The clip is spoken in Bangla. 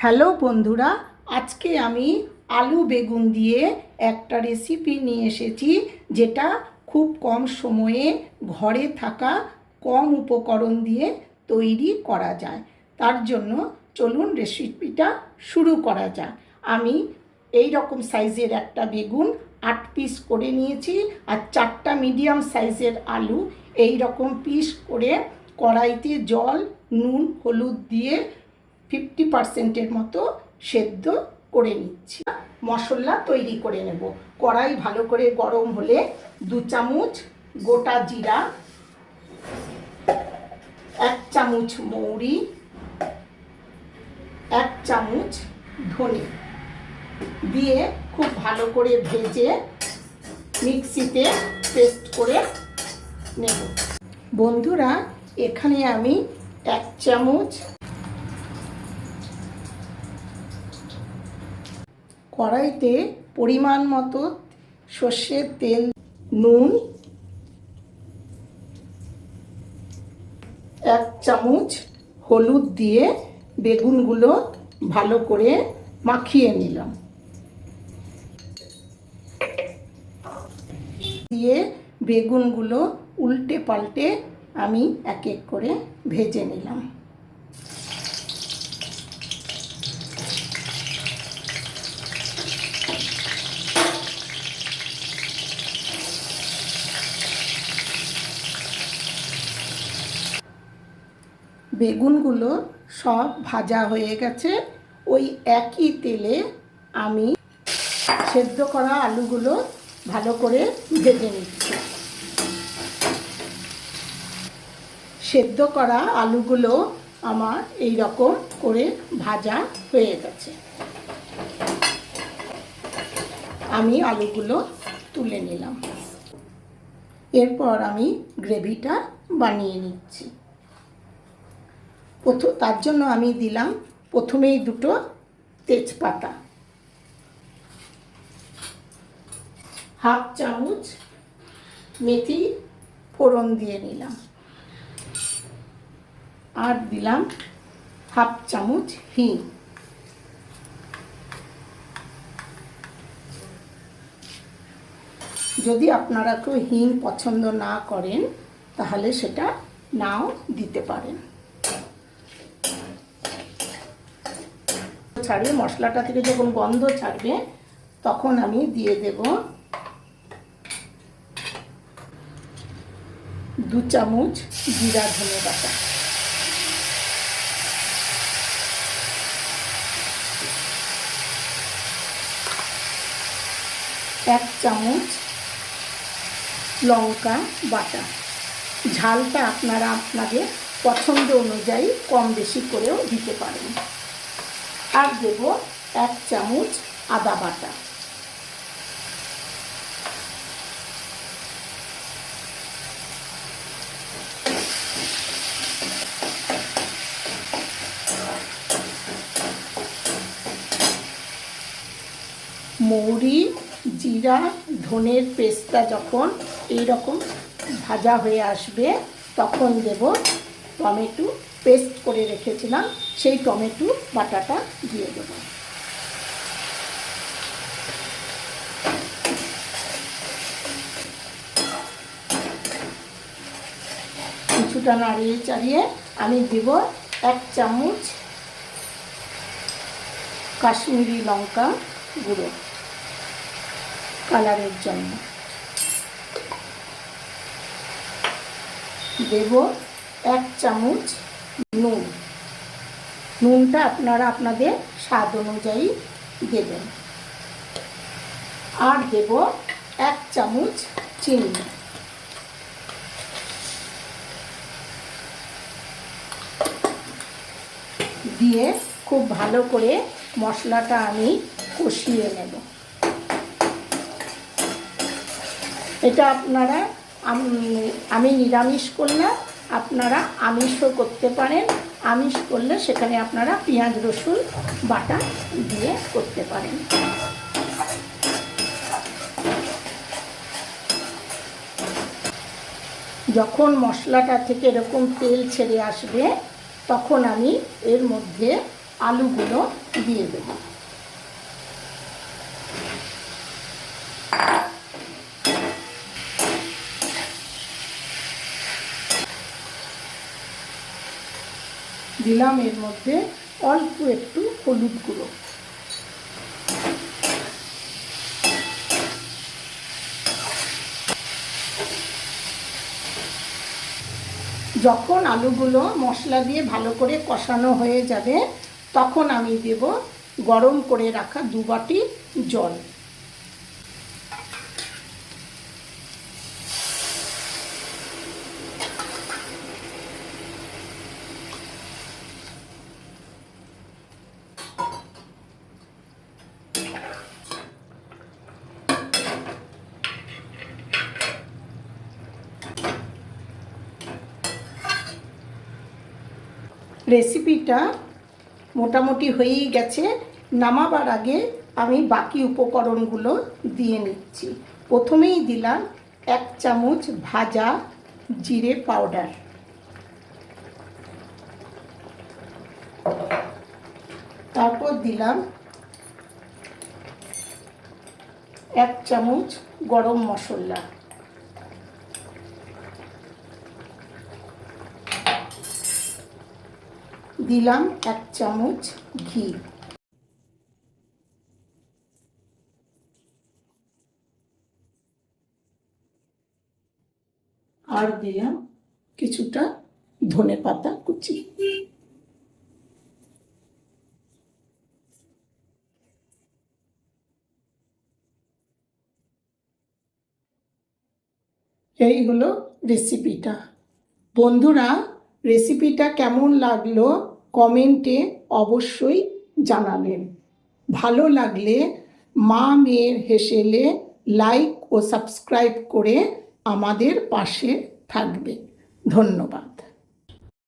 হ্যালো বন্ধুরা, আজকে আমি আলু বেগুন দিয়ে একটা রেসিপি নিয়ে এসেছি, যেটা খুব কম সময়ে ঘরে থাকা কম উপকরণ দিয়ে তৈরি করা যায়। তার জন্য চলুন রেসিপিটা শুরু করা যাক। আমি এই রকম সাইজের একটা বেগুন 8 পিস করে নিয়েছি, আর 4টা মিডিয়াম সাইজের আলু এই রকম পিস করে কড়াইতে জল, নুন, হলুদ দিয়ে 50% মতো সেদ্ধ করে নিচ্ছি। মশলা তৈরি করে নেব। কড়াই ভালো করে গরম হলে 2 চামচ গোটা জিরা, 1 চামচ মৌরি, 1 চামচ ধনে দিয়ে খুব ভালো করে ভেজে মিক্সিতে পেস্ট করে নেব। বন্ধুরা, এখানে আমি 1 চামচ কড়াইতে পরিমাণ মতো সর্ষের তেল, নুন, 1 চামচ হলুদ দিয়ে বেগুনগুলো ভালো করে মাখিয়ে নিলাম। দিয়ে বেগুনগুলো উল্টে পাল্টে আমি এক এক করে ভেজে নিলাম। বেগুনগুলো সব ভাজা হয়ে গেছে। ওই একই তেলে আমি সেদ্ধ করা আলুগুলো ভালো করে ভেজে নিচ্ছি। সেদ্ধ করা আলুগুলো আমার এই রকম করে ভাজা হয়ে গেছে। আমি আলুগুলো তুলে নিলাম। এরপর আমি গ্রেভিটা বানিয়ে নিচ্ছি। তার জন্য আমি দিলাম প্রথমেই 2টো তেজপাতা, 1/2 চামচ মেথি ফোড়ন দিয়ে নিলাম, আর দিলাম 1/2 চামচ হিং। যদি আপনারা কেউ হিং পছন্দ না করেন তাহলে সেটা নাও দিতে পারেন। ছাড়িয়ে মশলাটা থেকে যখন গন্ধ ছাড়বে তখন আমি দিয়ে দেব 2 চামচ জিরা ধনে বাটা, 1 চামচ লঙ্কা বাটা। ঝালটা আপনারা আপনাদের পছন্দ অনুযায়ী কম বেশি করেও দিতে পারেন। আর দেব 1 চামচ আদা বাটা। মৌরি, জিরা, ধনের পেস্টটা যখন এইরকম ভাজা হয়ে আসবে তখন দেব টমেটো পেস্ট করে রেখেছিলাম, সেই টমেটো বাটাটা দিয়ে দেব। কিছুটা নাড়িয়ে চাড়িয়ে আমি দেব 1 চামচ কাশ্মীরি লঙ্কা গুঁড়ো কালারের জন্য, দেব 1 চামচ নুন। নুনটা আপনারা আপনাদের স্বাদ অনুযায়ী দেবেন। আর দেব 1 চামচ চিনি। দিয়ে খুব ভালো করে মশলাটা আমি কষিয়ে নেব। এটা আপনারা, আমি নিরামিষ করলে আপনারা আমিষও করতে পারেন। আমিষ করলে সেখানে আপনারা পেঁয়াজ রসুন বাটা দিয়ে করতে পারেন। যখন মশলাটা থেকে এরকম তেল ছেড়ে আসবে তখন আমি এর মধ্যে আলুগুলো দিয়ে দেব। দিলাম এর মধ্যে অল্প একটু হলুদ গুঁড়ো। যখন আলুগুলো মশলা দিয়ে ভালো করে কষানো হয়ে যাবে তখন আমি দেব গরম করে রাখা 2 বাটি জল। রেসিপিটা মোটামুটি হয়েই গেছে। নামাবার আগে আমি বাকি উপকরণগুলো দিয়ে নিচ্ছি। প্রথমেই দিলাম 1 চামচ ভাজা জিরে পাউডার, তারপর দিলাম 1 চামচ গরম মশলা, দিলাম 1 চামচ ঘি, আর দিলাম কিছুটা ধনেপাতা কুচি। এই হলো রেসিপিটা। বন্ধুরা, রেসিপিটা কেমন লাগলো কমেন্টে অবশ্যই জানাবেন। ভালো লাগলে মা মেয়ের হেসেলে লাইক ও সাবস্ক্রাইব করে আমাদের পাশে থাকবে। ধন্যবাদ।